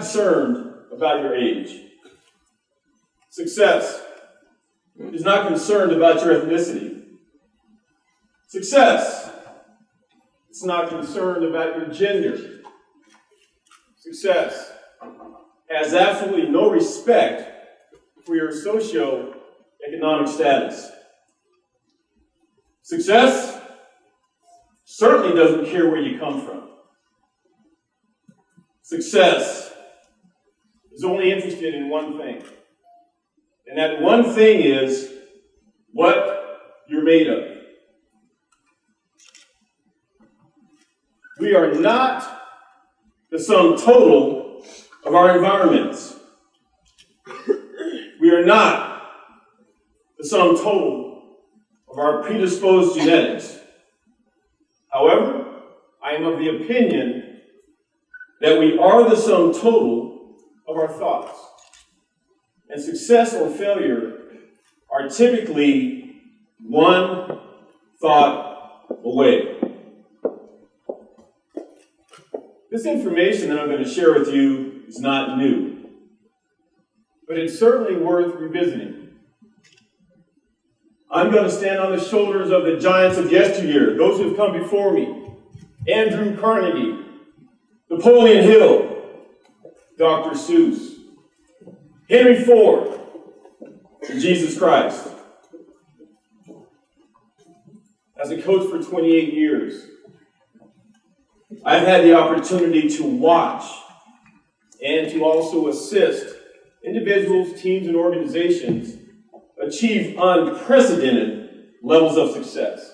concerned about your age. Success is not concerned about your ethnicity. Success is not concerned about your gender. Success has absolutely no respect for your socio-economic status. Success certainly doesn't care where you come from. Success is only interested in one thing. And that one thing is what you're made of. We are not the sum total of our environments. We are not the sum total of our predisposed genetics. However, I am of the opinion that we are the sum total of our thoughts. And success or failure are typically one thought away. This information that I'm going to share with you is not new, but it's certainly worth revisiting. I'm going to stand on the shoulders of the giants of yesteryear, those who have come before me. Andrew Carnegie, Napoleon Hill, Dr. Seuss, Henry Ford, and Jesus Christ. As a coach for 28 years, I've had the opportunity to watch and to also assist individuals, teams, and organizations achieve unprecedented levels of success.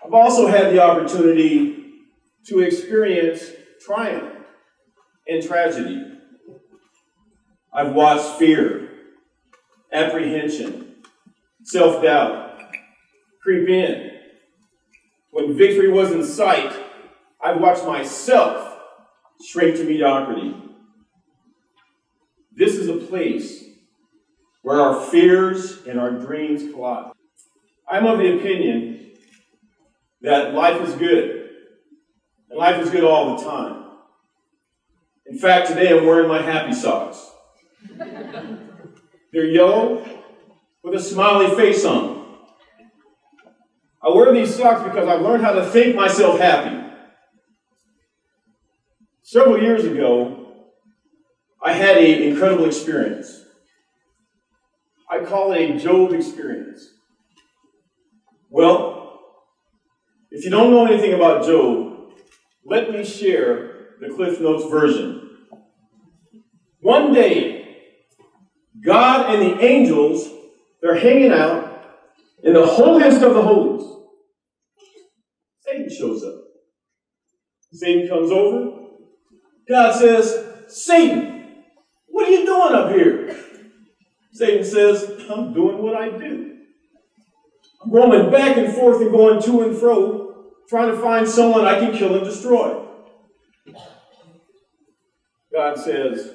I've also had the opportunity to experience triumph and tragedy. I've watched fear, apprehension, self-doubt creep in. When victory was in sight, I've watched myself shrink to mediocrity. This is a place where our fears and our dreams collide. I'm of the opinion that life is good, and life is good all the time. In fact, today I'm wearing my happy socks. They're yellow with a smiley face on them. I wear these socks because I've learned how to think myself happy. Several years ago, I had an incredible experience. I call it a Job experience. Well, if you don't know anything about Job, let me share the Cliff Notes version. One day, God and the angels, they're hanging out in the holiest of the holies. Satan shows up. Satan comes over. God says, Satan, what are you doing up here? Satan says, I'm doing what I do. I'm roaming back and forth and going to and fro, trying to find someone I can kill and destroy. God says,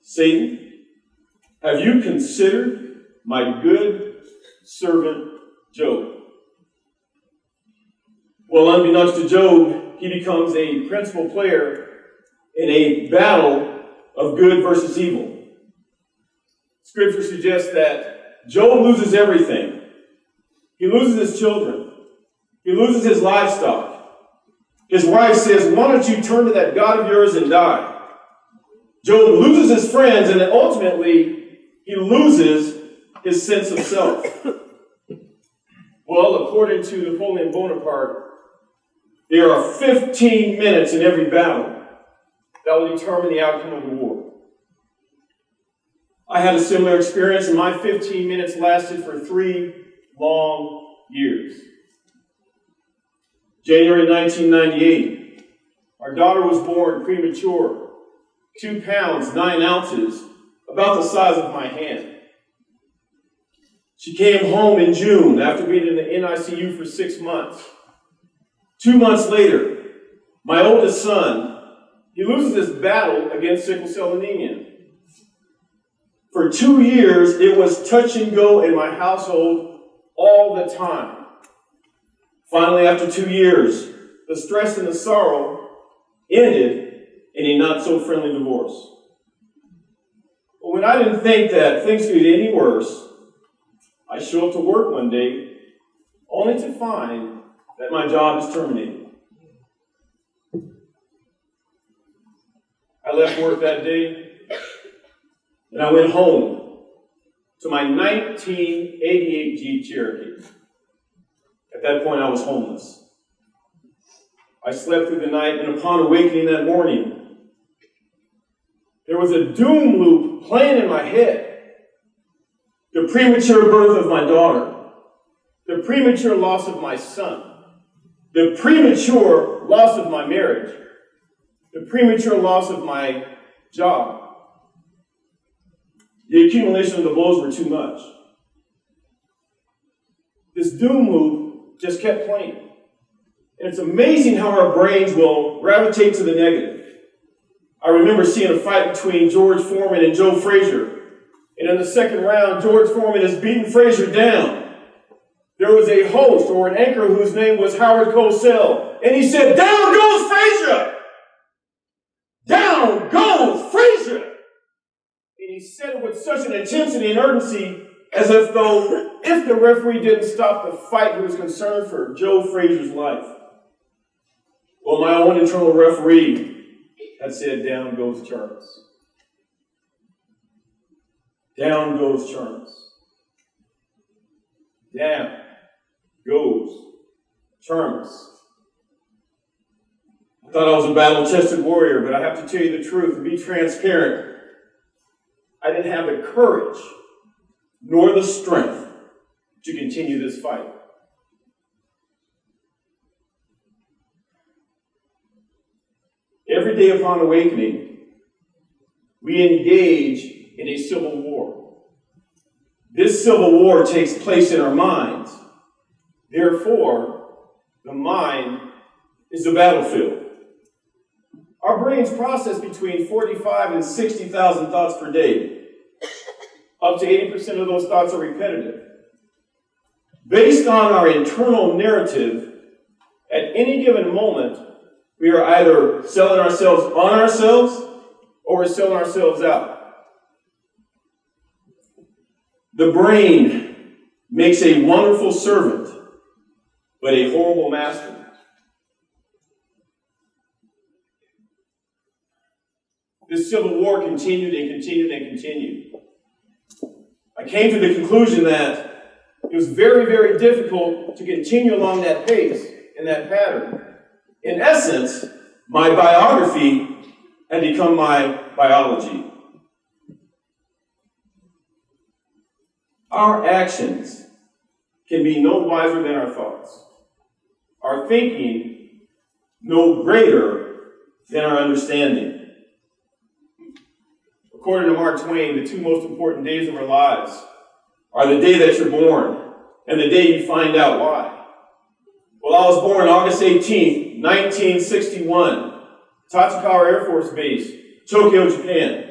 Satan, have you considered my good servant Job? Well, unbeknownst to Job, he becomes a principal player in a battle of good versus evil. Scripture suggests that Job loses everything. He loses his children. He loses his livestock. His wife says, why don't you turn to that God of yours and die? Job loses his friends, and then ultimately he loses his sense of self. Well, according to Napoleon Bonaparte, there are 15 minutes in every battle that will determine the outcome of the war. I had a similar experience, and my 15 minutes lasted for 3 long years. January 1998, our daughter was born premature, 2 pounds, 9 ounces, about the size of my hand. She came home in June after being in the NICU for 6 months. 2 months later, my oldest son, he loses this battle against sickle cell anemia. For 2 years, it was touch and go in my household all the time. Finally, after 2 years, the stress and the sorrow ended, in a not-so-friendly divorce. But when I didn't think that things could get any worse, I show up to work one day only to find that my job is terminated. I left work that day, and I went home to my 1988 Jeep Cherokee. At that point, I was homeless. I slept through the night, and upon awakening that morning, there was a doom loop playing in my head. The premature birth of my daughter, the premature loss of my son, the premature loss of my marriage, the premature loss of my job. The accumulation of the blows were too much. This doom loop just kept playing. And it's amazing how our brains will gravitate to the negative. I remember seeing a fight between George Foreman and Joe Frazier. And in the second round, George Foreman has beaten Frazier down. There was a host or an anchor whose name was Howard Cosell. And he said, "Down goes Frazier! Down goes Frazier!" And he said it with such an intensity and urgency as if though if the referee didn't stop the fight, he was concerned for Joe Frazier's life. Well, my own internal referee had said, "Down goes Charmas. Down goes Charmas. Down goes Charmas." I thought I was a battle-tested warrior, but I have to tell you the truth and be transparent. I didn't have the courage nor the strength to continue this fight. Every day upon awakening, we engage in a civil war. This civil war takes place in our minds. Therefore, the mind is the battlefield. Our brains process between 45 and 60,000 thoughts per day. Up to 80% of those thoughts are repetitive. Based on our internal narrative, at any given moment, we are either selling ourselves on ourselves or we're selling ourselves out. The brain makes a wonderful servant, but a horrible master. This civil war continued and continued and continued. I came to the conclusion that it was very, very difficult to continue along that pace and that pattern. In essence, my biography had become my biology. Our actions can be no wiser than our thoughts. Our thinking no greater than our understanding. According to Mark Twain, the two most important days of our lives are the day that you're born and the day you find out why. Well, I was born August 18th, 1961, Tachikawa Air Force Base, Tokyo, Japan.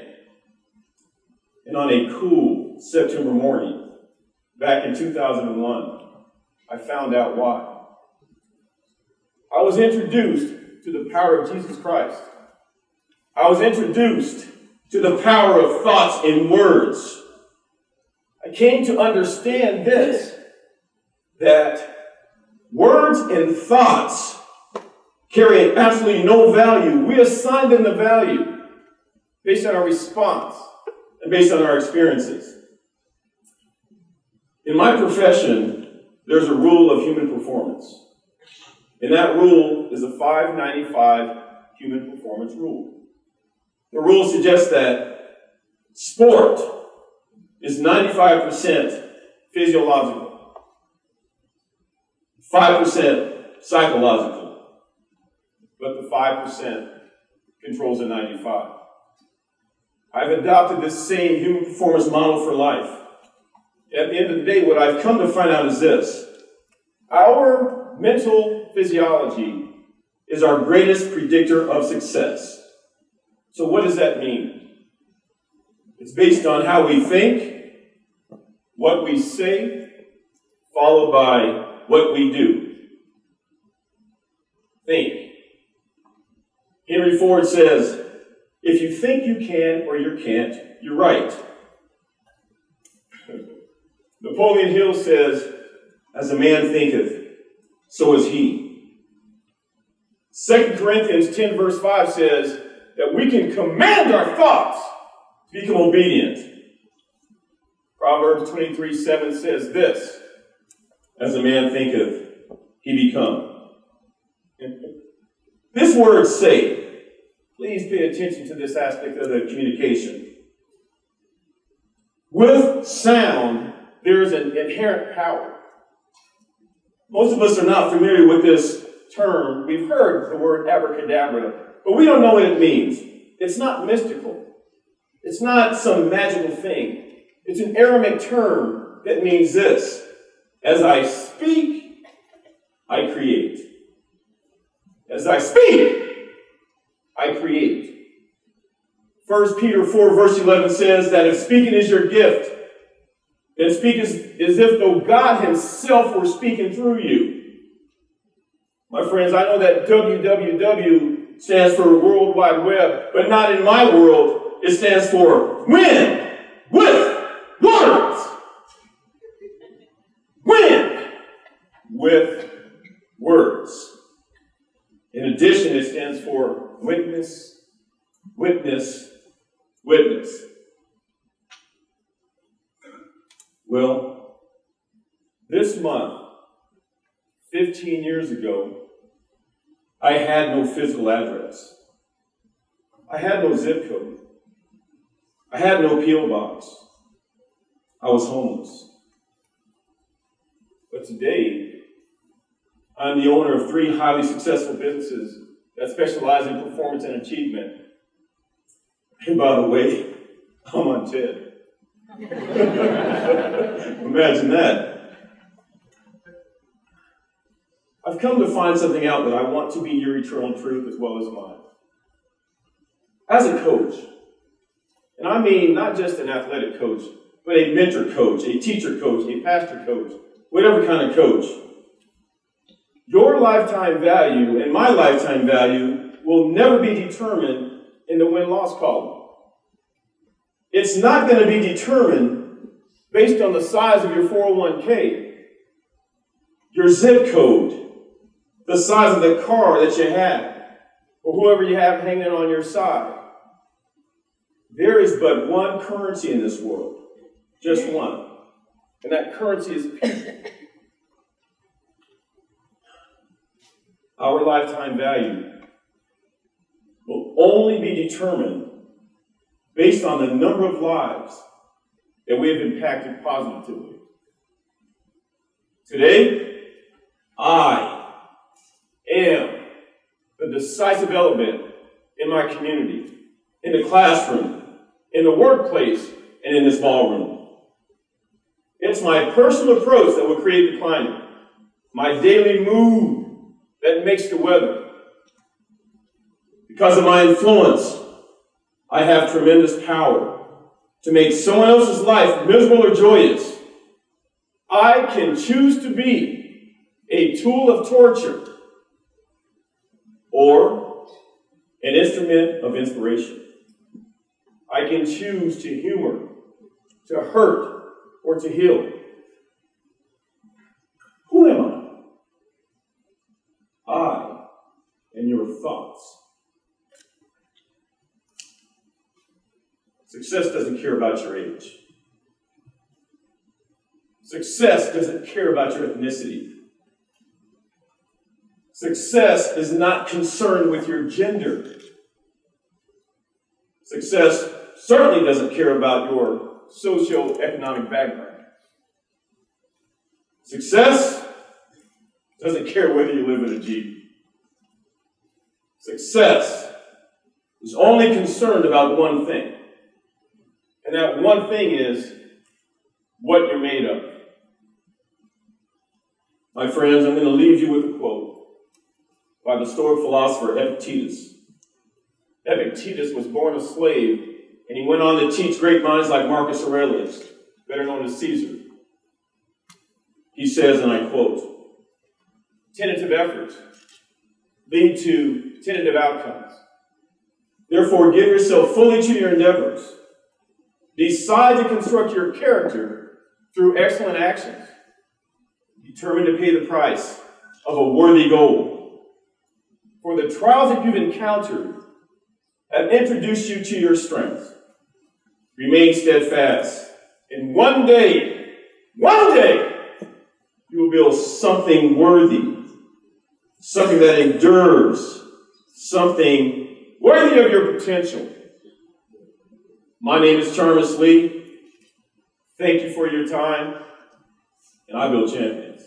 And on a cool September morning, back in 2001, I found out why. I was introduced to the power of Jesus Christ. I was introduced to the power of thoughts and words. I came to understand this, that words and thoughts carry absolutely no value. We assign them the value based on our response and based on our experiences. In my profession, there's a rule of human performance. And that rule is the 595 human performance rule. The rule suggests that sport is 95% physiological, 5% psychological, but the 5% controls the 95. I've adopted this same human performance model for life. At the end of the day, what I've come to find out is this. Our mental physiology is our greatest predictor of success. So what does that mean? It's based on how we think, what we say, followed by what we do. Think. Henry Ford says, If you think you can or you can't, you're right. Napoleon Hill says, as a man thinketh, so is he. 2 Corinthians 10 verse 5 says that we can command our thoughts to become obedient. Proverbs 23:7 says this, as a man thinketh, he become. This word say, please pay attention to this aspect of the communication. With sound, there is an inherent power. Most of us are not familiar with this term. We've heard the word abracadabra, but we don't know what it means. It's not mystical. It's not some magical thing. It's an Aramaic term that means this. As I speak, I create. As I speak, I create. 1 Peter 4 verse 11 says that if speaking is your gift, then speak as if though God himself were speaking through you. My friends, I know that WWW stands for World Wide Web, but not in my world. It stands for win with words. Win with words. In addition, it stands for witness, witness, witness. Well, this month, 15 years ago, I had no physical address. I had no zip code. I had no P.O. box. I was homeless. But today, I'm the owner of 3 highly successful businesses that specialize in performance and achievement. And by the way, I'm on TED. Imagine that. I've come to find something out that I want to be your eternal truth as well as mine. As a coach, and I mean not just an athletic coach, but a mentor coach, a teacher coach, a pastor coach, whatever kind of coach, your lifetime value and my lifetime value will never be determined in the win-loss column. It's not going to be determined based on the size of your 401k, your zip code, the size of the car that you have, or whoever you have hanging on your side. There is but one currency in this world, just one, and that currency is people. Our lifetime value will only be determined based on the number of lives that we have impacted positively. Today, I am the decisive element in my community, in the classroom, in the workplace, and in this ballroom. It's my personal approach that will create the climate, my daily mood that makes the weather. Because of my influence, I have tremendous power to make someone else's life miserable or joyous. I can choose to be a tool of torture or an instrument of inspiration. I can choose to humor, to hurt, or to heal. Who am I? I am your thoughts. Success doesn't care about your age. Success doesn't care about your ethnicity. Success is not concerned with your gender. Success certainly doesn't care about your socio-economic background. Success doesn't care whether you live in a Jeep. Success is only concerned about one thing. And that one thing is what you're made of. My friends, I'm going to leave you with a quote by the Stoic philosopher Epictetus. Epictetus was born a slave, and he went on to teach great minds like Marcus Aurelius, better known as Caesar. He says, and I quote, "Tentative efforts lead to tentative outcomes. Therefore, give yourself fully to your endeavors. Decide to construct your character through excellent actions. Determined to pay the price of a worthy goal. For the trials that you've encountered have introduced you to your strengths. Remain steadfast. And one day, you will build something worthy, something that endures, something worthy of your potential. My name is Charmas Lee. Thank you for your time, and I build champions.